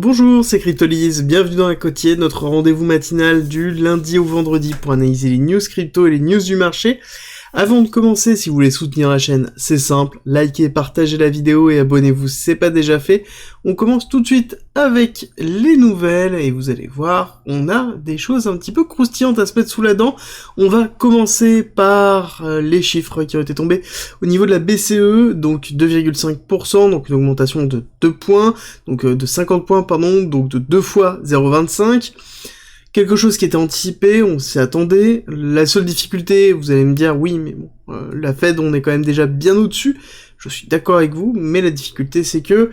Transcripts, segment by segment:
Bonjour, c'est Cryptolyse, bienvenue dans la Côtier, notre rendez-vous matinal du lundi au vendredi pour analyser les news crypto et les news du marché. Avant de commencer, si vous voulez soutenir la chaîne, c'est simple, likez, partagez la vidéo et abonnez-vous si c'est pas déjà fait. On commence tout de suite avec les nouvelles et vous allez voir, on a des choses un petit peu croustillantes à se mettre sous la dent. On va commencer par les chiffres qui ont été tombés au niveau de la BCE, donc 2,5%, donc une augmentation de 2 points, donc de 50 points, pardon, donc de 2 fois 0,25. Quelque chose qui était anticipé, on s'y attendait. La seule difficulté, vous allez me dire, oui, mais bon, la Fed, on est quand même déjà bien au-dessus. Je suis d'accord avec vous, mais la difficulté, c'est que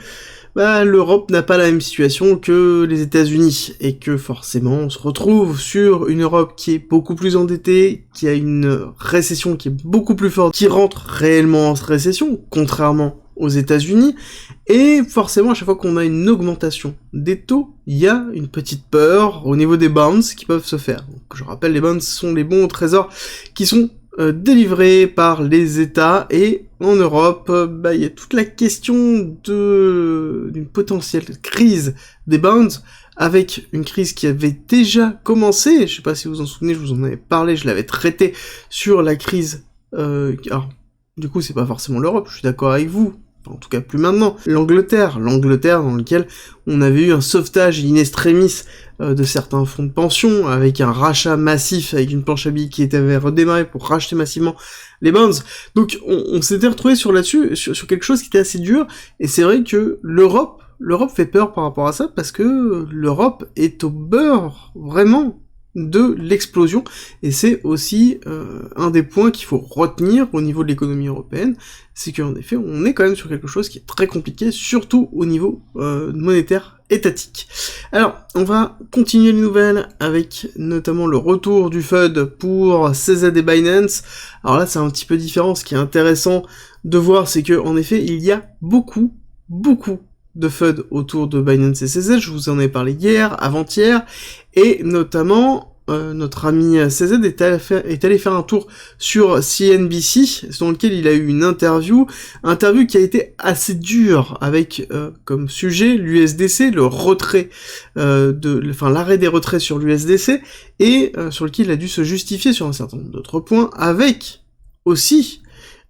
l'Europe n'a pas la même situation que les États-Unis, et que forcément, on se retrouve sur une Europe qui est beaucoup plus endettée, qui a une récession qui est beaucoup plus forte, qui rentre réellement en récession, contrairement aux États-Unis, et forcément à chaque fois qu'on a une augmentation des taux, il y a une petite peur au niveau des bonds qui peuvent se faire. Donc, je rappelle, les bonds sont les bons au trésor qui sont délivrés par les États, et en Europe, il y a toute la question d'une potentielle crise des bonds, avec une crise qui avait déjà commencé, je sais pas si vous vous en souvenez, je vous en avais parlé, je l'avais traité sur la crise, alors, du coup c'est pas forcément l'Europe, je suis d'accord avec vous, en tout cas plus maintenant, l'Angleterre dans lequel on avait eu un sauvetage in extremis de certains fonds de pension, avec un rachat massif, avec une planche à billets qui avait redémarré pour racheter massivement les bonds. Donc on s'était retrouvé sur quelque chose qui était assez dur, et c'est vrai que l'Europe fait peur par rapport à ça, parce que l'Europe est au bord, vraiment, de l'explosion, et c'est aussi un des points qu'il faut retenir au niveau de l'économie européenne, c'est qu'en effet on est quand même sur quelque chose qui est très compliqué, surtout au niveau monétaire étatique. Alors, on va continuer les nouvelles avec notamment le retour du FUD pour CZ et Binance. Alors là c'est un petit peu différent, ce qui est intéressant de voir c'est que en effet il y a beaucoup de FUD autour de Binance et CZ, je vous en ai parlé hier, avant-hier, et notamment, notre ami CZ est allé faire un tour sur CNBC, dans lequel il a eu une interview qui a été assez dure, avec comme sujet l'USDC, le retrait, l'arrêt des retraits sur l'USDC, et sur lequel il a dû se justifier sur un certain nombre d'autres points, avec aussi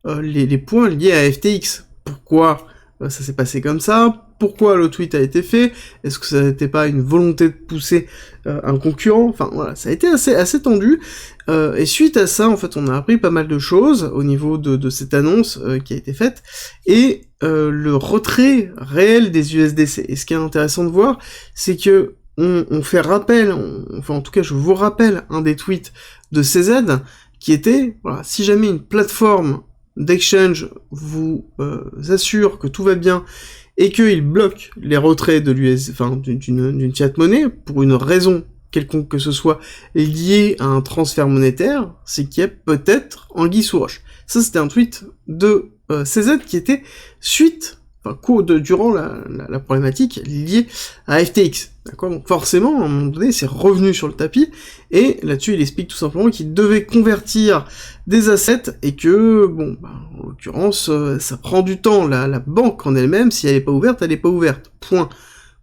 les points liés à FTX. Pourquoi ça s'est passé comme ça? Pourquoi le tweet a été fait? Est-ce que ça n'était pas une volonté de pousser un concurrent? Enfin voilà, ça a été assez tendu, et suite à ça, en fait, on a appris pas mal de choses au niveau de cette annonce qui a été faite, et le retrait réel des USDC. Et ce qui est intéressant de voir, c'est que on fait rappel, enfin en tout cas je vous rappelle un des tweets de CZ, qui était, voilà, si jamais une plateforme d'exchange vous assure que tout va bien, et qu'il bloque les retraits de d'une fiat monnaie, pour une raison quelconque que ce soit liée à un transfert monétaire, c'est qu'il y a peut-être anguille sous roche. Ça, c'était un tweet de CZ qui était durant la problématique liée à FTX. D'accord? Donc forcément, à un moment donné, c'est revenu sur le tapis, et là-dessus, il explique tout simplement qu'il devait convertir des assets, et que, en l'occurrence, ça prend du temps. La banque en elle-même, si elle est pas ouverte, elle est pas ouverte. Point.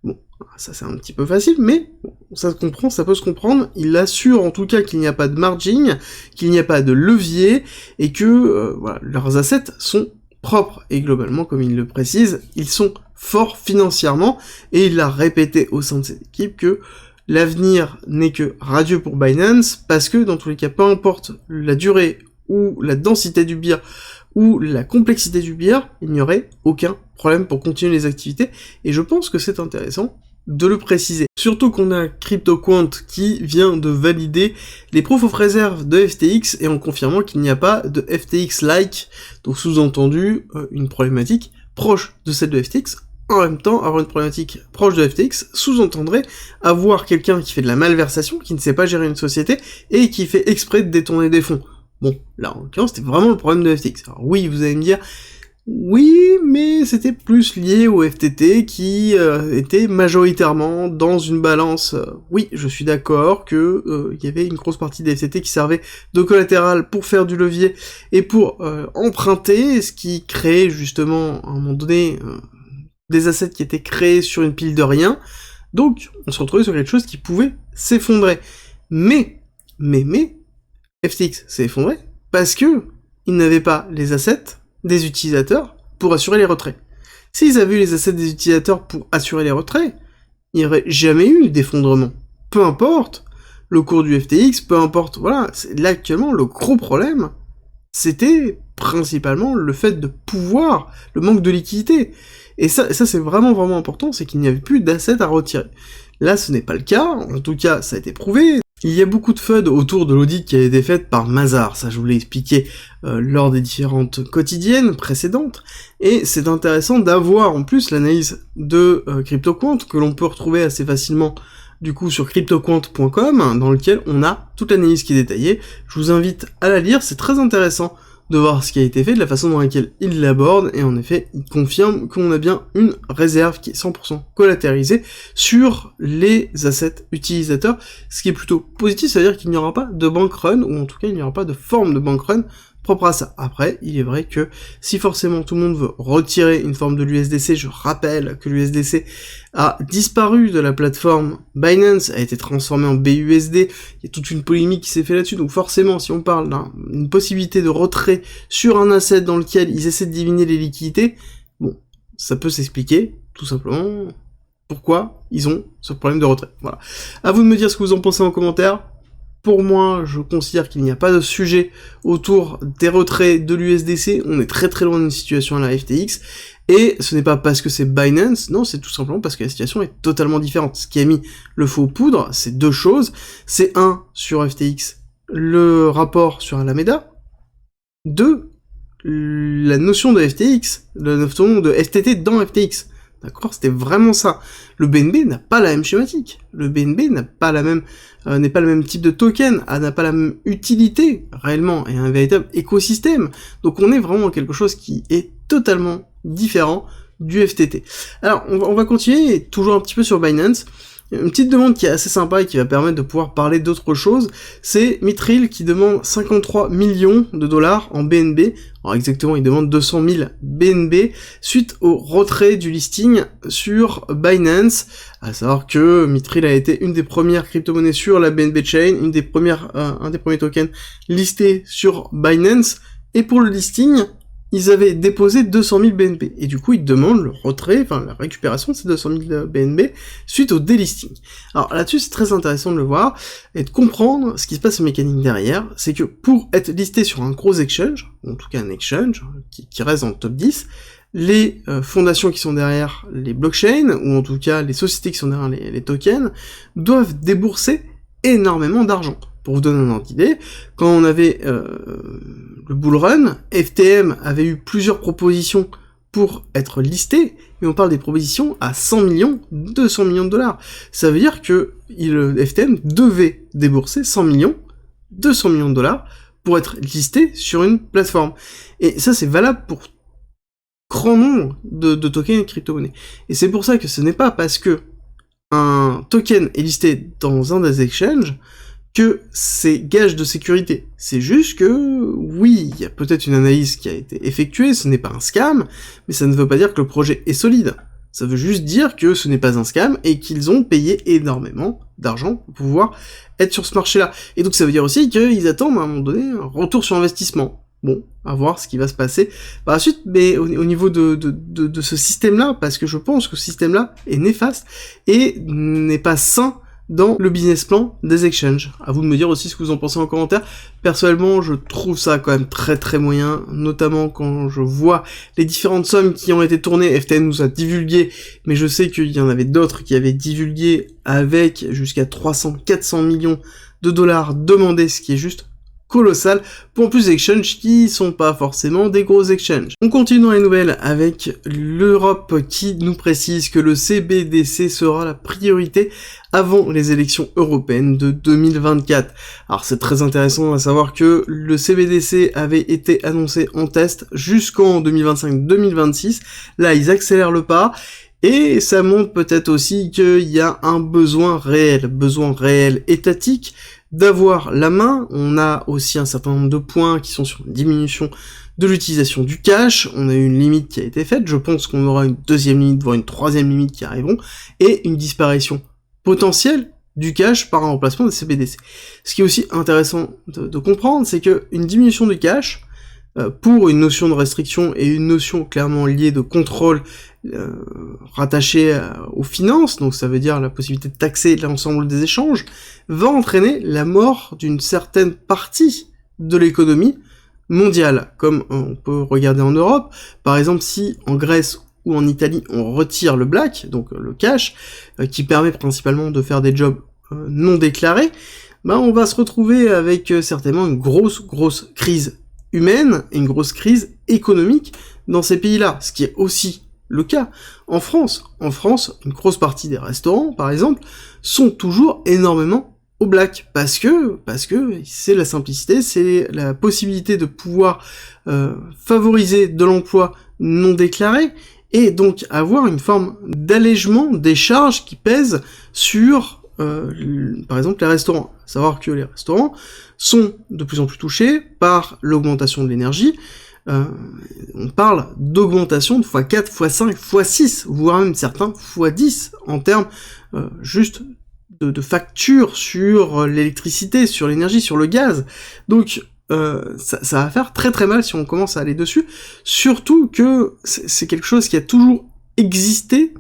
Bon, ça c'est un petit peu facile, mais ça se comprend, ça peut se comprendre. Il assure en tout cas qu'il n'y a pas de margin, qu'il n'y a pas de levier, et que leurs assets sont propres, et globalement, comme il le précise, ils sont forts financièrement, et il l'a répété au sein de cette équipe que l'avenir n'est que radieux pour Binance, parce que dans tous les cas, peu importe la durée ou la densité du bear ou la complexité du bear, il n'y aurait aucun problème pour continuer les activités, et je pense que c'est intéressant de le préciser. Surtout qu'on a CryptoQuant qui vient de valider les proof of reserve de FTX, et en confirmant qu'il n'y a pas de FTX-like, donc sous-entendu une problématique proche de celle de FTX. En même temps, avoir une problématique proche de FTX sous-entendrait avoir quelqu'un qui fait de la malversation, qui ne sait pas gérer une société, et qui fait exprès de détourner des fonds. Bon, là, en l'occurrence, c'était vraiment le problème de FTX. Alors oui, vous allez me dire, oui, mais c'était plus lié au FTT qui était majoritairement dans une balance. Oui, je suis d'accord que il y avait une grosse partie des FTT qui servait de collatéral pour faire du levier et pour emprunter, ce qui créait justement à un moment donné des assets qui étaient créés sur une pile de rien. Donc, on se retrouvait sur quelque chose qui pouvait s'effondrer. Mais, FTX s'est effondré parce que ils n'avaient pas les assets des utilisateurs pour assurer les retraits. S'ils avaient eu les assets des utilisateurs pour assurer les retraits, il n'y aurait jamais eu d'effondrement. Peu importe le cours du FTX, peu importe, voilà, là actuellement, le gros problème, c'était principalement le fait de pouvoir, le manque de liquidité. Et ça c'est vraiment important, c'est qu'il n'y avait plus d'assets à retirer. Là, ce n'est pas le cas, en tout cas, ça a été prouvé. Il y a beaucoup de FUD autour de l'audit qui a été fait par Mazars, ça je vous l'ai expliqué lors des différentes quotidiennes précédentes, et c'est intéressant d'avoir en plus l'analyse de CryptoQuant, que l'on peut retrouver assez facilement du coup sur cryptoquant.com, dans lequel on a toute l'analyse qui est détaillée. Je vous invite à la lire, c'est très intéressant de voir ce qui a été fait, de la façon dans laquelle il l'aborde, et en effet, il confirme qu'on a bien une réserve qui est 100% collatéralisée sur les assets utilisateurs, ce qui est plutôt positif, ça veut dire qu'il n'y aura pas de bank run, ou en tout cas il n'y aura pas de forme de bank run propre à ça. Après, il est vrai que si forcément tout le monde veut retirer une forme de l'USDC, je rappelle que l'USDC a disparu de la plateforme Binance, a été transformé en BUSD, il y a toute une polémique qui s'est fait là-dessus, donc forcément, si on parle d'une possibilité de retrait sur un asset dans lequel ils essaient de diviner les liquidités, bon, ça peut s'expliquer, tout simplement, pourquoi ils ont ce problème de retrait. Voilà. À vous de me dire ce que vous en pensez en commentaire. Pour moi, je considère qu'il n'y a pas de sujet autour des retraits de l'USDC, on est très loin d'une situation à la FTX, et ce n'est pas parce que c'est Binance, non, c'est tout simplement parce que la situation est totalement différente. Ce qui a mis le feu aux poudres, c'est deux choses, c'est un, sur FTX, le rapport sur Alameda, deux, la notion de FTX, la notion de FTT dans FTX. D'accord, c'était vraiment ça. Le BNB n'a pas la même schématique. Le BNB n'a pas la même, n'est pas le même type de token, n'a pas la même utilité réellement, et un véritable écosystème. Donc on est vraiment dans quelque chose qui est totalement différent du FTT. Alors on va continuer, toujours un petit peu sur Binance. Une petite demande qui est assez sympa et qui va permettre de pouvoir parler d'autres choses, c'est Mithril qui demande 53 millions de dollars en BNB, alors exactement il demande 200 000 BNB, suite au retrait du listing sur Binance, à savoir que Mithril a été une des premières crypto-monnaies sur la BNB Chain, un des premiers tokens listés sur Binance, et pour le listing, ils avaient déposé 200 000 BNB, et du coup ils demandent le retrait, enfin la récupération de ces 200 000 BNB suite au délisting. Alors là-dessus c'est très intéressant de le voir, et de comprendre ce qui se passe en mécanique derrière, c'est que pour être listé sur un gros exchange, ou en tout cas un exchange, qui reste dans le top 10, les fondations qui sont derrière les blockchains, ou en tout cas les sociétés qui sont derrière les tokens, doivent débourser énormément d'argent. Pour vous donner un ordre d'idée, quand on avait le bull run, FTM avait eu plusieurs propositions pour être listé, et on parle des propositions à 100 millions, 200 millions de dollars. Ça veut dire que FTM devait débourser 100 millions, 200 millions de dollars pour être listé sur une plateforme. Et ça, c'est valable pour grand nombre de tokens et crypto-monnaies. Et c'est pour ça que ce n'est pas parce que un token est listé dans un des exchanges que c'est gage de sécurité. C'est juste que, oui, il y a peut-être une analyse qui a été effectuée, ce n'est pas un scam, mais ça ne veut pas dire que le projet est solide. Ça veut juste dire que ce n'est pas un scam et qu'ils ont payé énormément d'argent pour pouvoir être sur ce marché-là. Et donc ça veut dire aussi qu'ils attendent à un moment donné un retour sur investissement. Bon, à voir ce qui va se passer par la suite, mais au niveau de ce système-là, parce que je pense que ce système-là est néfaste et n'est pas sain dans le business plan des exchanges. À vous de me dire aussi ce que vous en pensez en commentaire. Personnellement, je trouve ça quand même très moyen, notamment quand je vois les différentes sommes qui ont été tournées. FTN nous a divulgué, mais je sais qu'il y en avait d'autres qui avaient divulgué avec jusqu'à 300-400 millions de dollars demandés, ce qui est juste colossal, pour en plus des exchanges qui sont pas forcément des gros exchanges. On continue dans les nouvelles avec l'Europe qui nous précise que le CBDC sera la priorité avant les élections européennes de 2024. Alors c'est très intéressant à savoir que le CBDC avait été annoncé en test jusqu'en 2025-2026, là ils accélèrent le pas, et ça montre peut-être aussi qu'il y a un besoin réel étatique, d'avoir la main. On a aussi un certain nombre de points qui sont sur une diminution de l'utilisation du cash. On a eu une limite qui a été faite, je pense qu'on aura une deuxième limite, voire une troisième limite qui arriveront, et une disparition potentielle du cash par un remplacement des CBDC. Ce qui est aussi intéressant de comprendre, c'est que une diminution du cash, pour une notion de restriction et une notion clairement liée de contrôle rattachée aux finances, donc ça veut dire la possibilité de taxer l'ensemble des échanges, va entraîner la mort d'une certaine partie de l'économie mondiale, comme on peut regarder en Europe. Par exemple, si en Grèce ou en Italie on retire le black, donc le cash, qui permet principalement de faire des jobs non déclarés, on va se retrouver avec certainement une grosse crise humaine et une grosse crise économique dans ces pays-là, ce qui est aussi le cas en France. En France, une grosse partie des restaurants, par exemple, sont toujours énormément au black, parce que c'est la simplicité, c'est la possibilité de pouvoir favoriser de l'emploi non déclaré, et donc avoir une forme d'allègement des charges qui pèsent sur par exemple les restaurants. Savoir que les restaurants sont de plus en plus touchés par l'augmentation de l'énergie. On parle d'augmentation de x4, x5, x6, voire même certains x10 en termes juste de factures sur l'électricité, sur l'énergie, sur le gaz. Donc ça va faire très mal si on commence à aller dessus, surtout que c'est quelque chose qui a toujours existé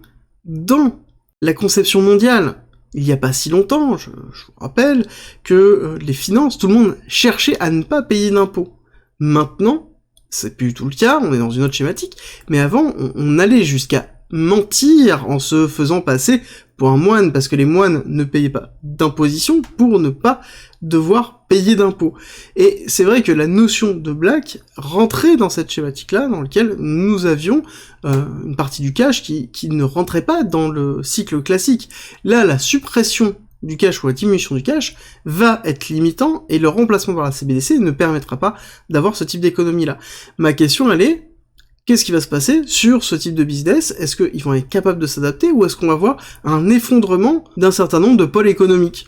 dans la conception mondiale. Il n'y a pas si longtemps, je vous rappelle que les finances, tout le monde cherchait à ne pas payer d'impôts. Maintenant, c'est plus du tout le cas, on est dans une autre schématique, mais avant, on allait jusqu'à mentir en se faisant passer pour un moine, parce que les moines ne payaient pas d'imposition pour ne pas devoir payer d'impôts. Et c'est vrai que la notion de black rentrait dans cette schématique-là, dans laquelle nous avions une partie du cash qui ne rentrait pas dans le cycle classique. Là, la suppression du cash ou la diminution du cash va être limitant, et le remplacement par la CBDC ne permettra pas d'avoir ce type d'économie-là. Ma question, elle est: qu'est-ce qui va se passer sur ce type de business? Est-ce qu'ils vont être capables de s'adapter, ou est-ce qu'on va voir un effondrement d'un certain nombre de pôles économiques?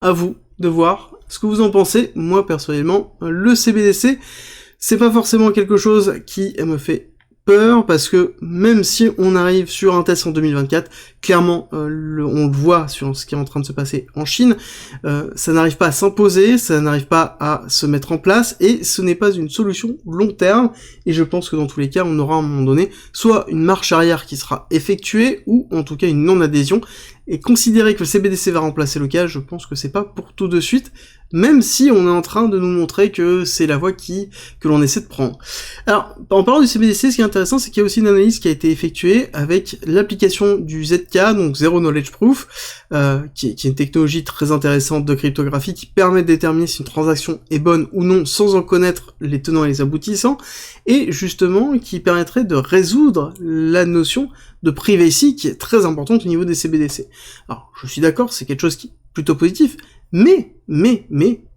À vous de voir ce que vous en pensez. Moi, personnellement, le CBDC, c'est pas forcément quelque chose qui me fait peur, parce que même si on arrive sur un test en 2024, clairement, on le voit sur ce qui est en train de se passer en Chine, ça n'arrive pas à s'imposer, ça n'arrive pas à se mettre en place, et ce n'est pas une solution long terme, et je pense que dans tous les cas, on aura à un moment donné soit une marche arrière qui sera effectuée, ou en tout cas une non-adhésion, et considérer que le CBDC va remplacer le cash, je pense que c'est pas pour tout de suite, même si on est en train de nous montrer que c'est la voie que l'on essaie de prendre. Alors, en parlant du CBDC, ce qui est intéressant, c'est qu'il y a aussi une analyse qui a été effectuée avec l'application du ZK, donc Zero Knowledge Proof, qui est une technologie très intéressante de cryptographie qui permet de déterminer si une transaction est bonne ou non sans en connaître les tenants et les aboutissants, et justement qui permettrait de résoudre la notion de privacy qui est très importante au niveau des CBDC. Alors, je suis d'accord, c'est quelque chose qui est plutôt positif, mais,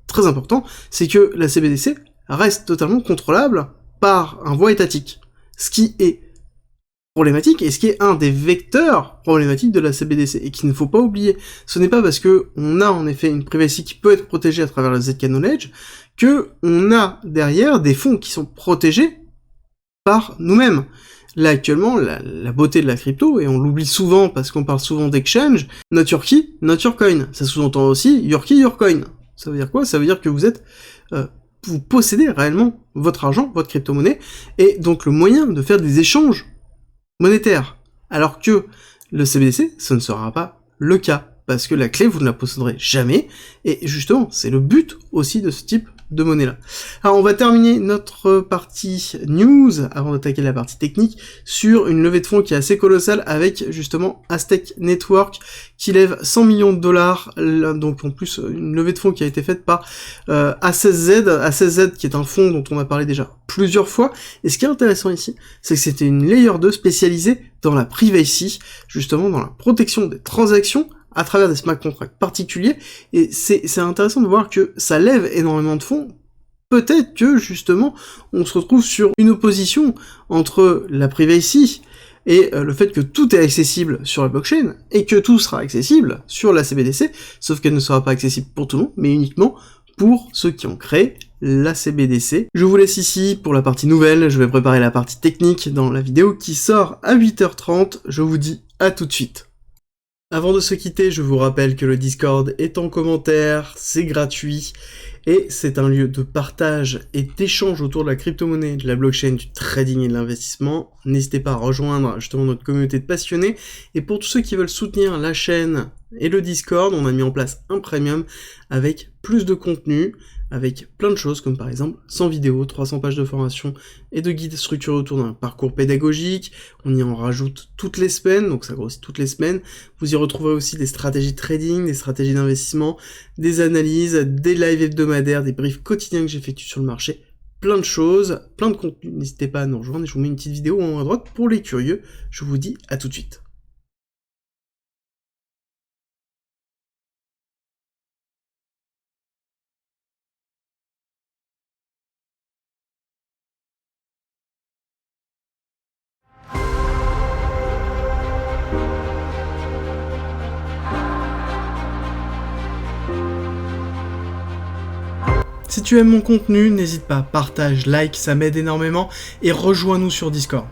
très important, c'est que la CBDC reste totalement contrôlable par un voie étatique. Ce qui est problématique, et ce qui est un des vecteurs problématiques de la CBDC, et qu'il ne faut pas oublier. Ce n'est pas parce que on a en effet une privacy qui peut être protégée à travers le ZK Knowledge, que on a derrière des fonds qui sont protégés par nous-mêmes. Là, actuellement, la beauté de la crypto, et on l'oublie souvent parce qu'on parle souvent d'exchange, not your key, not your coin. Ça sous-entend aussi your key, your coin. Ça veut dire quoi? Ça veut dire que vous possédez réellement votre argent, votre crypto-monnaie, et donc le moyen de faire des échanges monétaires. Alors que le CBDC, ce ne sera pas le cas, parce que la clé, vous ne la posséderez jamais, et justement, c'est le but aussi de ce type de monnaie-là. Alors on va terminer notre partie news, avant d'attaquer la partie technique, sur une levée de fonds qui est assez colossale, avec justement Aztec Network, qui lève 100 millions de dollars, donc en plus une levée de fonds qui a été faite par A16Z, qui est un fonds dont on a parlé déjà plusieurs fois, et ce qui est intéressant ici, c'est que c'était une layer 2 spécialisée dans la privacy, justement dans la protection des transactions, à travers des smart contracts particuliers, et c'est intéressant de voir que ça lève énormément de fonds. Peut-être que, justement, on se retrouve sur une opposition entre la privacy et le fait que tout est accessible sur la blockchain, et que tout sera accessible sur la CBDC, sauf qu'elle ne sera pas accessible pour tout le monde, mais uniquement pour ceux qui ont créé la CBDC. Je vous laisse ici pour la partie nouvelle, je vais préparer la partie technique dans la vidéo qui sort à 8h30, je vous dis à tout de suite. Avant de se quitter, je vous rappelle que le Discord est en commentaire, c'est gratuit, et c'est un lieu de partage et d'échange autour de la crypto-monnaie, de la blockchain, du trading et de l'investissement. N'hésitez pas à rejoindre justement notre communauté de passionnés, et pour tous ceux qui veulent soutenir la chaîne et le Discord, on a mis en place un premium avec plus de contenu, avec plein de choses, comme par exemple 100 vidéos, 300 pages de formation et de guides structurés autour d'un parcours pédagogique. On y en rajoute toutes les semaines, donc ça grossit toutes les semaines. Vous y retrouverez aussi des stratégies de trading, des stratégies d'investissement, des analyses, des lives hebdomadaires, des briefs quotidiens que j'effectue sur le marché, plein de choses, plein de contenu. N'hésitez pas à nous rejoindre et je vous mets une petite vidéo en haut à droite pour les curieux. Je vous dis à tout de suite. Si tu aimes mon contenu, n'hésite pas, partage, like, ça m'aide énormément, et rejoins-nous sur Discord.